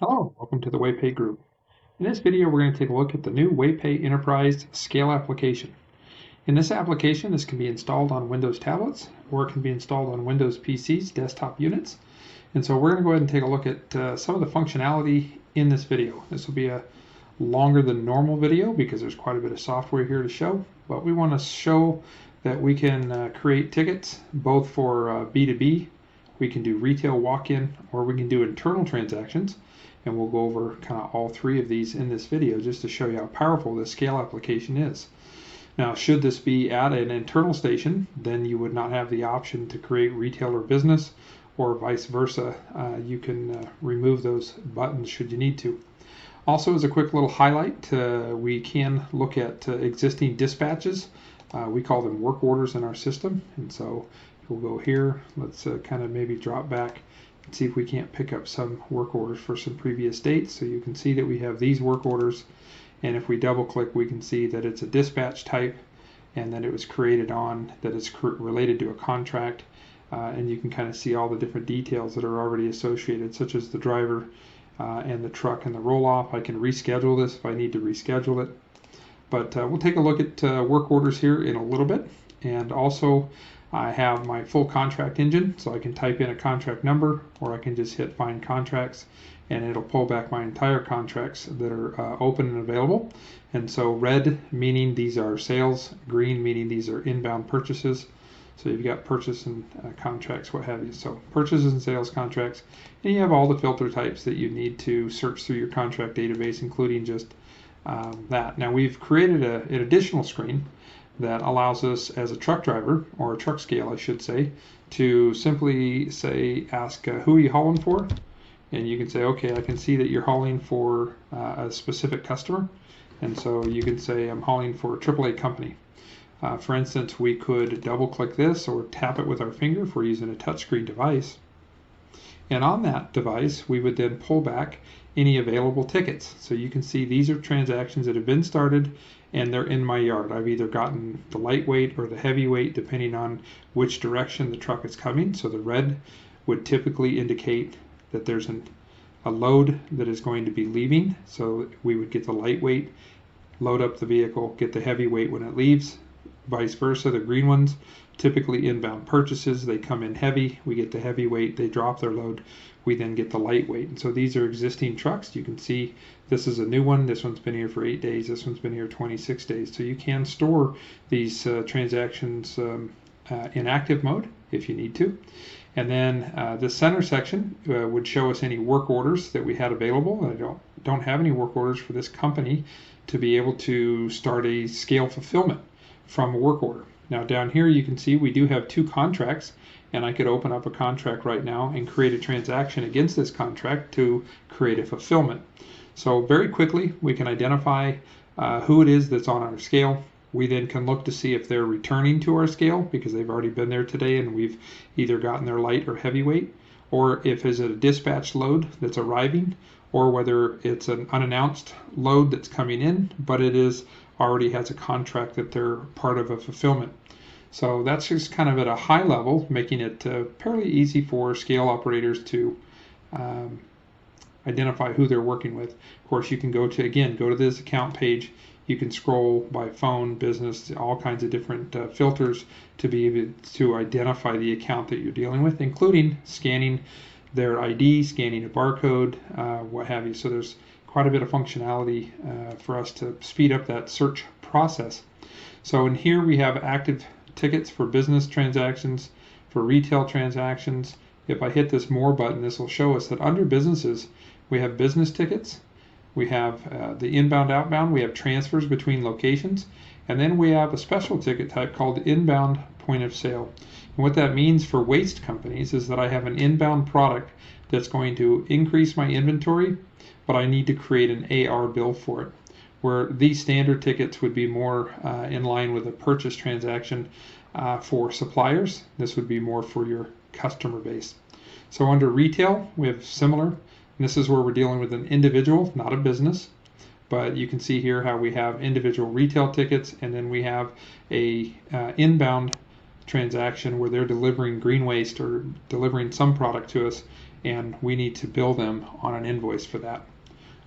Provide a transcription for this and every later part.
Hello, welcome to the WeighPay group. In this video, we're going to take a look at the new WeighPay Enterprise Scale application. In this application, this can be installed on Windows tablets, or it can be installed on Windows PCs, desktop units. And so we're going to go ahead and take a look at some of the functionality in this video. This will be a longer than normal video because there's quite a bit of software here to show, but we want to show that we can create tickets both for B2B. We can do retail walk-in, or we can do internal transactions. And we'll go over kind of all three of these in this video just to show you how powerful this scale application is. Now, should this be at an internal station, then you would not have the option to create retail or business, or vice versa. You can remove those buttons should you need to. Also, as a quick little highlight, we can look at existing dispatches. We call them work orders in our system. And so we'll go here. Let's kind of maybe drop back and see if we can't pick up some work orders for some previous dates. So you can see that we have these work orders, and if we double click, we can see that it's a dispatch type and that it was created on, that it's related to a contract, and you can kind of see all the different details that are already associated, such as the driver and the truck and the roll-off. I can reschedule this if I need to reschedule it. But we'll take a look at work orders here in a little bit. And also I have my full contract engine, so I can type in a contract number, or I can just hit find contracts, and it'll pull back my entire contracts that are open and available. And so red meaning these are sales, green meaning these are inbound purchases. So you've got purchase and contracts, what have you. So purchases and sales contracts, and you have all the filter types that you need to search through your contract database, including just that. Now we've created an additional screen that allows us as a truck driver, or a truck scale I should say, to simply say, ask who are you hauling for? And you can say, okay, I can see that you're hauling for a specific customer. And so you can say, I'm hauling for a AAA company. For instance, we could double click this or tap it with our finger if we're using a touchscreen device. And on that device, we would then pull back any available tickets. So you can see these are transactions that have been started and they're in my yard. I've either gotten the lightweight or the heavyweight depending on which direction the truck is coming. So the red would typically indicate that there's a load that is going to be leaving. So we would get the lightweight, load up the vehicle, get the heavyweight when it leaves. Vice versa, the green ones, typically inbound purchases, they come in heavy, we get the heavyweight, they drop their load, we then get the lightweight. And so these are existing trucks. You can see this is a new one, this one's been here for 8 days, this one's been here 26 days. So you can store these transactions in active mode if you need to. And then the center section would show us any work orders that we had available. I don't have any work orders for this company to be able to start a scale fulfillment from a work order. Now down here you can see we do have 2 contracts, and I could open up a contract right now and create a transaction against this contract to create a fulfillment. So very quickly we can identify who it is that's on our scale. We then can look to see if they're returning to our scale because they've already been there today and we've either gotten their light or heavyweight, or if it's a dispatch load that's arriving, or whether it's an unannounced load that's coming in, but it is already has a contract that they're part of a fulfillment. So that's just kind of at a high level, making it fairly easy for scale operators to identify who they're working with. Of course, you can go to this account page. You can scroll by phone, business, all kinds of different filters to be able to identify the account that you're dealing with, including scanning their ID, scanning a barcode, what have you. So there's quite a bit of functionality for us to speed up that search process. So in here we have active tickets for business transactions, for retail transactions. If I hit this more button, this will show us that under businesses we have business tickets, we have the inbound outbound, we have transfers between locations, and then we have a special ticket type called inbound point of sale. And what that means for waste companies is that I have an inbound product that's going to increase my inventory, but I need to create an AR bill for it, where these standard tickets would be more in line with a purchase transaction for suppliers. This would be more for your customer base. So under retail, we have similar, and this is where we're dealing with an individual, not a business. But you can see here how we have individual retail tickets, and then we have a inbound transaction where they're delivering green waste or delivering some product to us, and we need to bill them on an invoice for that.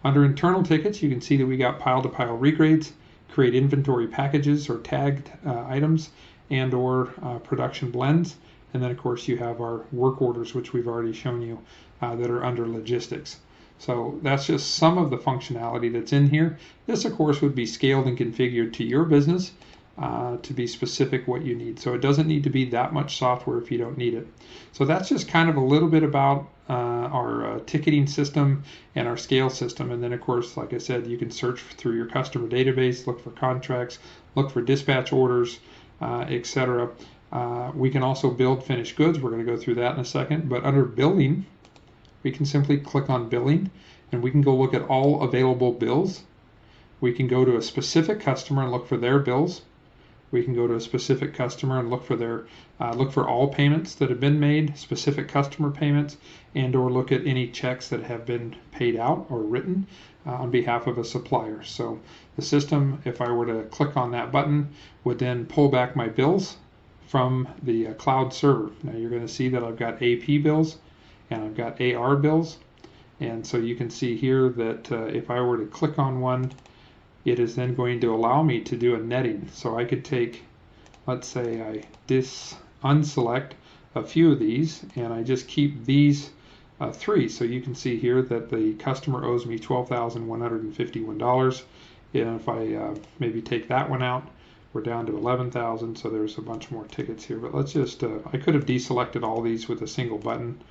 Under internal tickets, you can see that we got pile-to-pile regrades, create inventory packages or tagged items, and or production blends. And then of course you have our work orders, which we've already shown you, that are under logistics. So that's just some of the functionality that's in here. This of course would be scaled and configured to your business to be specific what you need. So it doesn't need to be that much software if you don't need it. So that's just kind of a little bit about our ticketing system and our scale system. And then of course, like I said, you can search through your customer database, look for contracts, look for dispatch orders, etc. We can also build finished goods. We're going to go through that in a second. But under billing, we can simply click on billing and we can go look at all available bills. We can go to a specific customer and look for their bills. We can go to a specific customer and look for all payments that have been made, specific customer payments, and or look at any checks that have been paid out or written on behalf of a supplier. So the system, if I were to click on that button, would then pull back my bills from the cloud server. Now you're going to see that I've got AP bills and I've got AR bills. And so you can see here that if I were to click on one, it is then going to allow me to do a netting. So I could take, let's say I unselect a few of these and I just keep these three. So you can see here that the customer owes me $12,151. And if I maybe take that one out, we're down to 11,000. So there's a bunch more tickets here. But let's just, I could have deselected all these with a single button,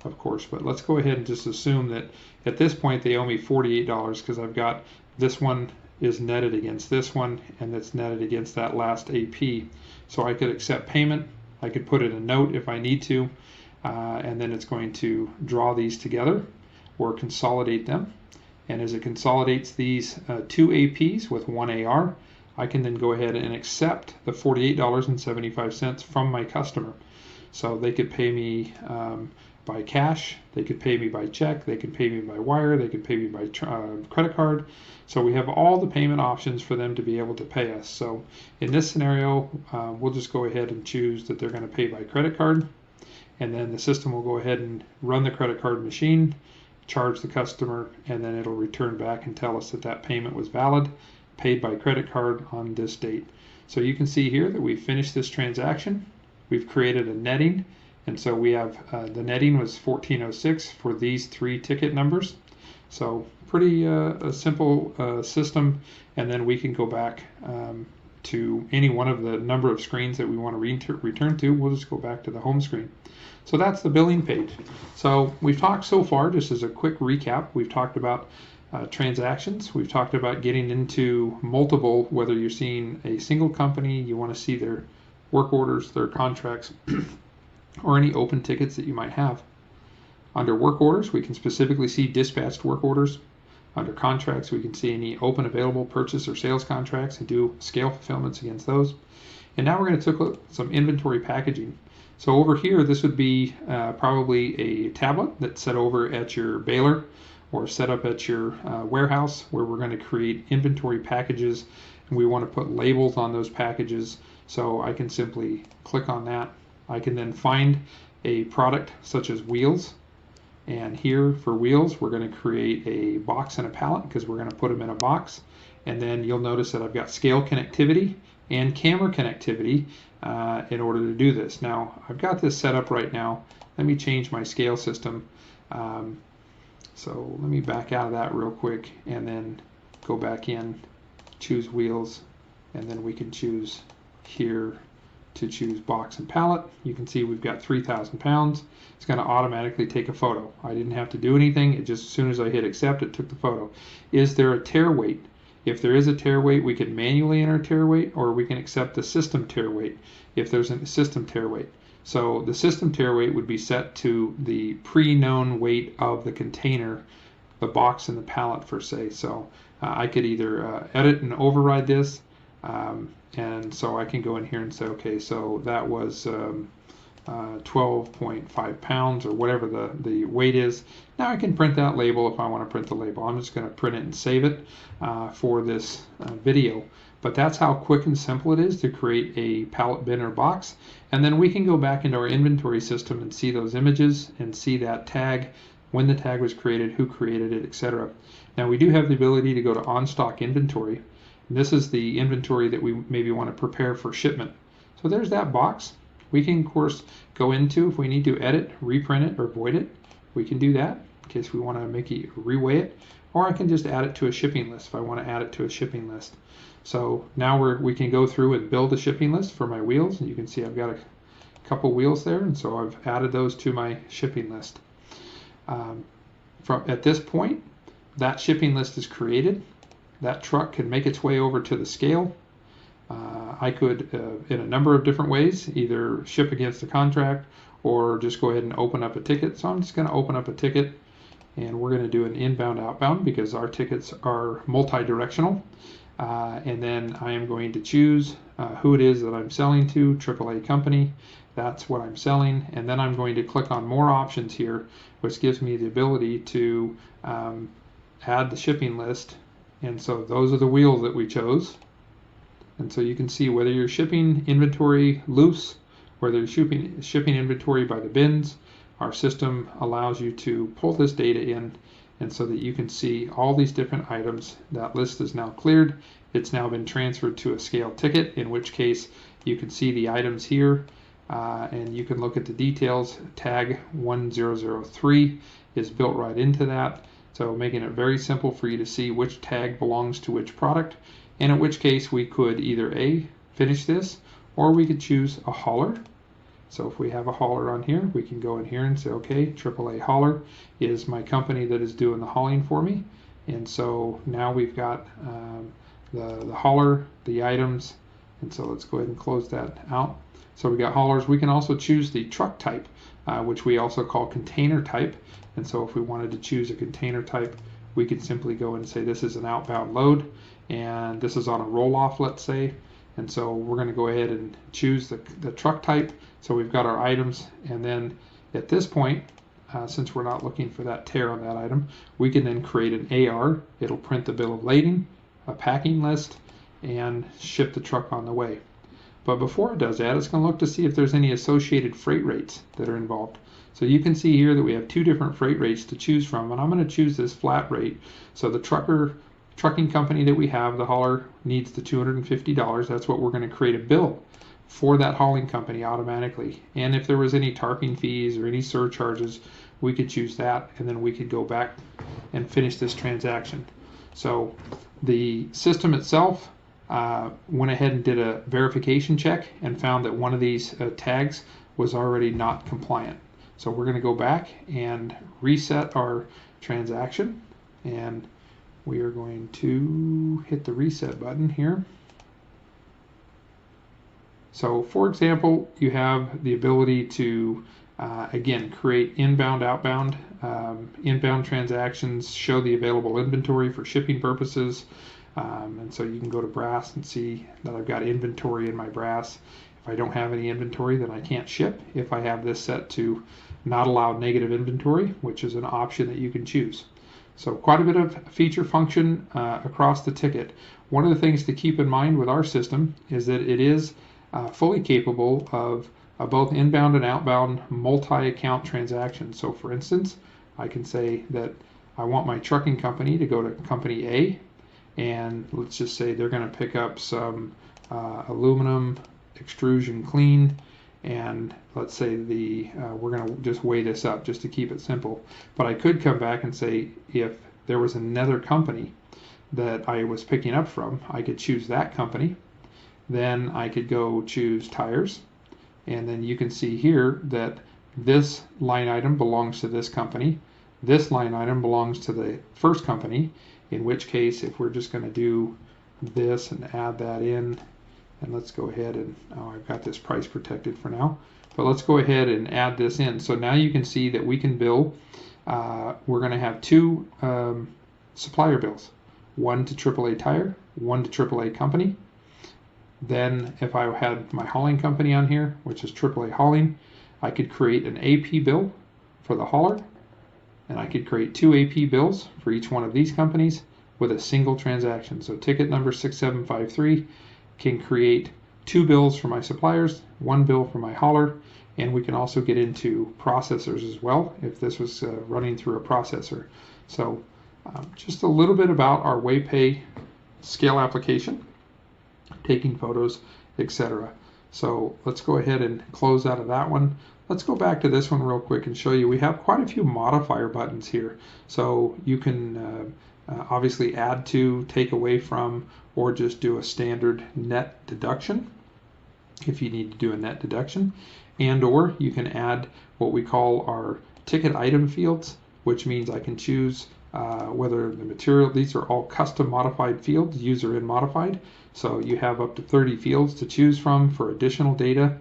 of course. But let's go ahead and just assume that at this point they owe me $48 because I've got this one is netted against this one and that's netted against that last AP. So I could accept payment. I could put in a note if I need to, and then it's going to draw these together or consolidate them. And as it consolidates these two APs with one AR, I can then go ahead and accept the $48.75 from my customer. So they could pay me by cash, they could pay me by check, they could pay me by wire, they could pay me by credit card. So we have all the payment options for them to be able to pay us. So in this scenario, we'll just go ahead and choose that they're going to pay by credit card, and then the system will go ahead and run the credit card machine, charge the customer, and then it'll return back and tell us that that payment was valid, paid by credit card on this date. So you can see here that we've finished this transaction. We've created a netting, and so we have the netting was 1406 for these three ticket numbers. So pretty a simple system, and then we can go back to any one of the number of screens that we want to return to. We'll just go back to the home screen. So that's the billing page. So we've talked so far, just as a quick recap, we've talked about transactions. We've talked about getting into multiple, whether you're seeing a single company, you want to see their work orders, their contracts, or any open tickets that you might have. Under work orders, we can specifically see dispatched work orders. Under contracts, we can see any open available purchase or sales contracts and do scale fulfillments against those. And now we're going to take some inventory packaging. So over here, this would be probably a tablet that's set over at your baler or set up at your warehouse, where we're going to create inventory packages, and we want to put labels on those packages. So I can simply click on that. I can then find a product such as wheels, and here for wheels we're going to create a box and a pallet because we're going to put them in a box. And then you'll notice that I've got scale connectivity and camera connectivity in order to do this. Now I've got this set up right now. Let me change my scale system. So let me back out of that real quick and then go back in, choose wheels, and then we can choose here to choose box and pallet. You can see we've got 3,000 pounds. It's going to automatically take a photo. I didn't have to do anything. It just, as soon as I hit accept, it took the photo. Is there a tear weight? If there is a tear weight, we can manually enter tear weight, or we can accept the system tear weight if there's a system tear weight. So the system tear weight would be set to the pre-known weight of the container, the box and the pallet per se. So I could either edit and override this, and so I can go in here and say, okay, so that was 12.5 pounds or whatever the weight is. Now I can print that label if I want to print the label. I'm just going to print it and save it for this video. But that's how quick and simple it is to create a pallet bin or box. And then we can go back into our inventory system and see those images and see that tag, when the tag was created, who created it, etc. Now we do have the ability to go to on stock inventory. And this is the inventory that we maybe want to prepare for shipment. So there's that box. We can, of course, go into, if we need to edit, reprint it, or void it, we can do that in case we want to make it reweigh it. Or I can just add it to a shipping list if I want to add it to a shipping list. So now we can go through and build a shipping list for my wheels. And you can see I've got a couple wheels there, and so I've added those to my shipping list. At this point, that shipping list is created. That truck can make its way over to the scale. I could, in a number of different ways, either ship against a contract or just go ahead and open up a ticket. So I'm just going to open up a ticket, and we're going to do an inbound outbound because our tickets are multi-directional. And then I am going to choose who it is that I'm selling to, AAA company. That's what I'm selling. And then I'm going to click on more options here, which gives me the ability to add the shipping list. And so those are the wheels that we chose. And so you can see whether you're shipping inventory loose, whether you're shipping inventory by the bins, our system allows you to pull this data in, and so that you can see all these different items. That list is now cleared. It's now been transferred to a scale ticket, in which case you can see the items here, and you can look at the details. Tag 1003 is built right into that, so making it very simple for you to see which tag belongs to which product. And in which case we could either A, finish this, or we could choose a hauler. So if we have a hauler on here, we can go in here and say, okay, AAA hauler is my company that is doing the hauling for me. And so now we've got the hauler, the items, and so let's go ahead and close that out. So we got haulers. We can also choose the truck type, which we also call container type. And so if we wanted to choose a container type, we could simply go and say this is an outbound load, and this is on a roll-off, let's say. And so we're going to go ahead and choose the truck type. So we've got our items, and then at this point, since we're not looking for that tear on that item, we can then create an AR. It'll print the bill of lading, a packing list, and ship the truck on the way. But before it does that, it's going to look to see if there's any associated freight rates that are involved. So you can see here that we have two different freight rates to choose from, and I'm going to choose this flat rate. So the trucking company that we have, the hauler, needs the $250. That's what we're going to create a bill for that hauling company automatically. And if there was any tarping fees or any surcharges, we could choose that, and then we could go back and finish this transaction. So the system itself went ahead and did a verification check and found that one of these tags was already not compliant. So we're going to go back and reset our transaction, and we are going to hit the reset button here. So for example, you have the ability to again create inbound, outbound, inbound transactions, show the available inventory for shipping purposes, and so you can go to brass and see that I've got inventory in my brass. If I don't have any inventory, then I can't ship. If I have this set to not allow negative inventory, which is an option that you can choose. So quite a bit of feature function across the ticket. One of the things to keep in mind with our system is that it is fully capable of both inbound and outbound multi-account transactions. So for instance, I can say that I want my trucking company to go to company A, and let's just say they're going to pick up some aluminum extrusion clean, and let's say we're going to just weigh this up just to keep it simple. But I could come back and say if there was another company that I was picking up from, I could choose that company. Then I could go choose tires, and then you can see here that this line item belongs to this company. This line item belongs to the first company, in which case if we're just going to do this and add that in, and let's go ahead and, I've got this price protected for now, but let's go ahead and add this in. So now you can see that we can bill, we're going to have two supplier bills, one to AAA Tire, one to AAA Company. Then if I had my hauling company on here, which is AAA Hauling, I could create an AP bill for the hauler, and I could create 2 AP bills for each one of these companies with a single transaction. So ticket number 6753 can create 2 bills for my suppliers, 1 bill for my hauler, and we can also get into processors as well if this was running through a processor. So just a little bit about our WeighPay scale application, taking photos, etc. So let's go ahead and close out of that one. Let's go back to this one real quick and show you. We have quite a few modifier buttons here. So you can obviously add to, take away from, or just do a standard net deduction if you need to do a net deduction. And or you can add what we call our ticket item fields, which means I can choose whether the material, these are all custom modified fields, user in modified. So you have up to 30 fields to choose from for additional data.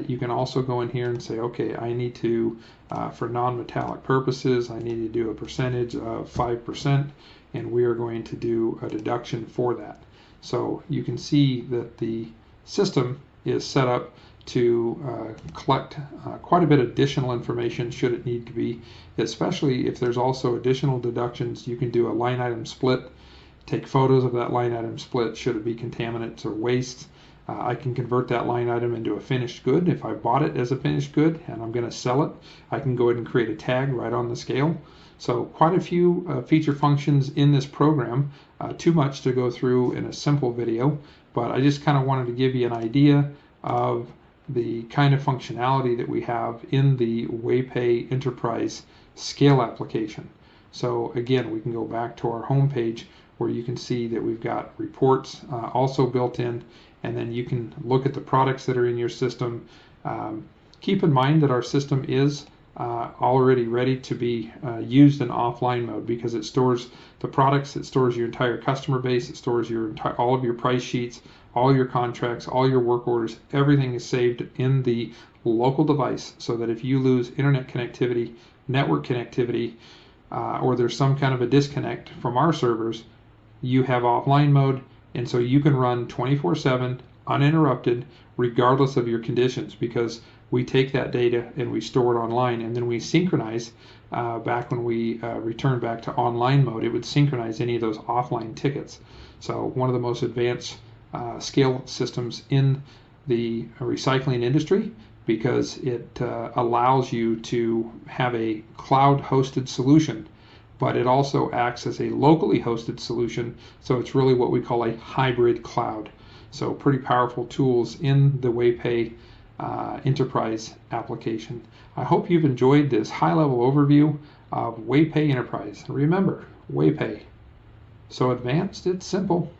You can also go in here and say, okay, I need to, for non-metallic purposes, I need to do a percentage of 5%, and we are going to do a deduction for that. So you can see that the system is set up to collect quite a bit of additional information should it need to be, especially if there's also additional deductions. You can do a line item split, take photos of that line item split should it be contaminants or waste. I can convert that line item into a finished good. If I bought it as a finished good and I'm going to sell it, I can go ahead and create a tag right on the scale. So quite a few feature functions in this program, too much to go through in a simple video, but I just kind of wanted to give you an idea of the kind of functionality that we have in the WeighPay Enterprise Scale application. So again, we can go back to our home page where you can see that we've got reports also built in, and then you can look at the products that are in your system. Keep in mind that our system is already ready to be used in offline mode because it stores the products, it stores your entire customer base, it stores your all of your price sheets, all your contracts, all your work orders. Everything is saved in the local device so that if you lose internet connectivity, network connectivity, or there's some kind of a disconnect from our servers, you have offline mode, and so you can run 24/7 uninterrupted regardless of your conditions, because we take that data and we store it online, and then we synchronize back when we return back to online mode. It would synchronize any of those offline tickets. So one of the most advanced scale systems in the recycling industry, because it allows you to have a cloud hosted solution, but it also acts as a locally hosted solution. So it's really what we call a hybrid cloud. So pretty powerful tools in the WeighPay Enterprise application. I hope you've enjoyed this high-level overview of WeighPay Enterprise. Remember, WeighPay, so advanced it's simple.